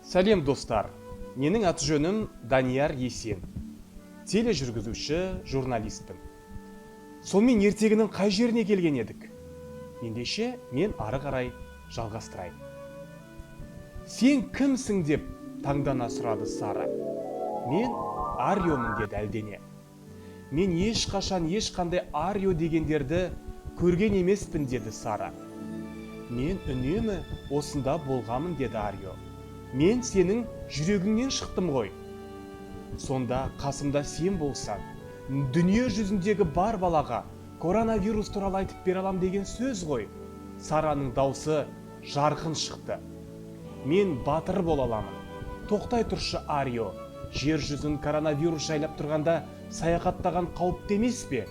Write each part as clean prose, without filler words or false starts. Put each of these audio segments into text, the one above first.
Сәлем достар, менің аты жөнім Данияр Есен. Тележүргізуші, журналистпін. Сонымен ертегінің қай жеріне келген едік? Ендеше мен ары қарай жалғастырайын. Сен кімсің деп таңдана сұрады Сара. Мен Ариомын деді әлдене. Мен ешқандай Арио дегендерді көрген емеспін деді Сара. Мен үнемі осында болғамын деді Арио. Мен сенің жүрегіңнен шықтым ғой. Сонда қасымда сен болсаң, дүние жүзіндегі бар балаға коронавирус туралы айтып бере алам деген сөз ғой. Сараның даусы жарқын шықты. Мен батыр бола аламын. Тоқтай тұршы Арио, жер жүзін коронавирус жайлап тұрғанда саяхаттаған қауіпті емес пе?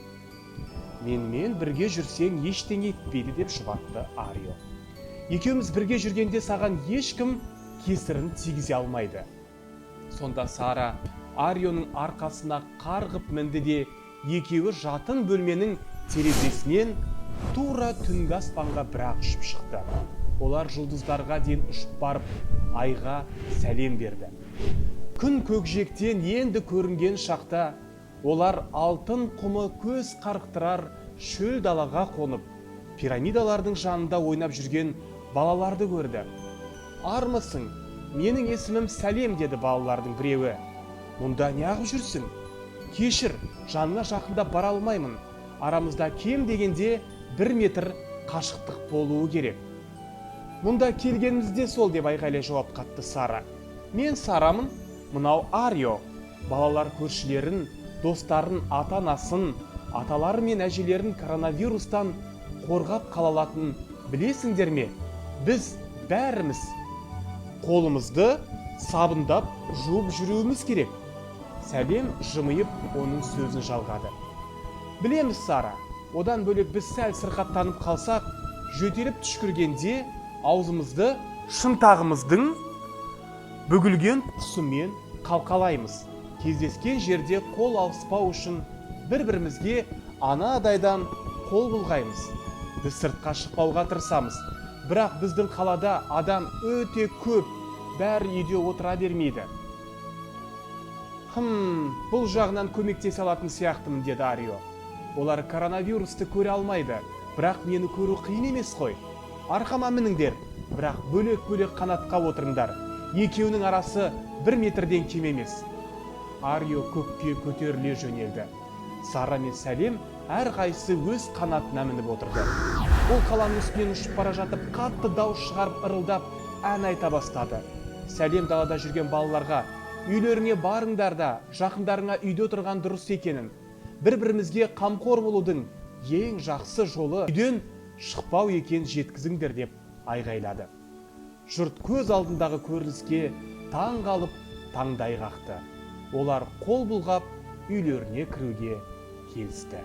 Менімен бірге жүрсең ештеңе етпейді деп жұбатты Арио. Екеуміз бірге жүргенде саған ешкім кесірін тигізе алмайды. Сонда Сара Арионың арқасына қарғып мінді де екеуі жатын бөлменің терезесінен тура түнгі аспанға бірақ ұшып шықты. Олар жұлдыздарға дейін ұшып барып айға сәлем берді. Күн көкжиектен енді көрінген шақта олар алтын құмы көз қарықтырар шөл далаға қонып, пирамидалардың жанында ойнап жүрген балаларды көрді. Армысың, менің есімім Сәлем деді балалардың біреуі. Мұнда неғып жүрсің? Кешір, жанына жақында бара алмаймын. Арамызда кем дегенде 1 метр қашықтық болуы керек. Мұнда келгенімізде сол деп айғайлай жауап қатты Сара. Мен Сарамын, мынау Арио. Балалар көршілерін, достарын, ата-анасын, аталары мен әжелерін коронавирустан қорғап қала алатынын білесіңдер ме? Біз бәріміз қолымызды сабындап жуып жүруіміз керек. Сәлем жымиып оның сөзін жалғады. Білеміз, Сара, одан бөлек біз сәл сырқаттанып қалсақ, жөтеліп түшкіргенде аузымызды шынтағымыздың бүгілген тұсымен қалқалаймыз. Кездескен жерде қол алыспау үшін бір-бірімізге анадайдан қол бұлғаймыз. Біз сыртқа шықпауға тырысамыз. Бірақ біздің қалада адам өте көп, бәрі үйде отыра бермейді. Бұл жағынан көмектесе алатын сияқтымын деді Арио. Олар коронавирусты көре алмайды, бірақ мені көру қиын емес қой. Арқама мініңдер, бірақ бөлек-бөлек қанатқа отырыңдар. Екеуінің арасы 1 метрден кем емес. Арио көкке көтеріле жөнелді. Сара мен Сәлем әрқайсысы өз қанатына мініп отырды. Ол қаланың үстінен ұшып бара жатып, қатты дауыс шығарып ырылдап, ән айта бастады. Сәлем далада жүрген балаларға, үйлеріңе барыңдар да, жақындарыңа үйде отырған дұрыс екенін, бір-бірімізге қамқор болудың ең жақсы жолы үйден шықпау екен жеткізіңдер деп айғайлады. Жұрт көз алдындағы көрініске таң қалып, таңдай қақты. Олар қол бұлғап, үйлеріне кіруге келісті.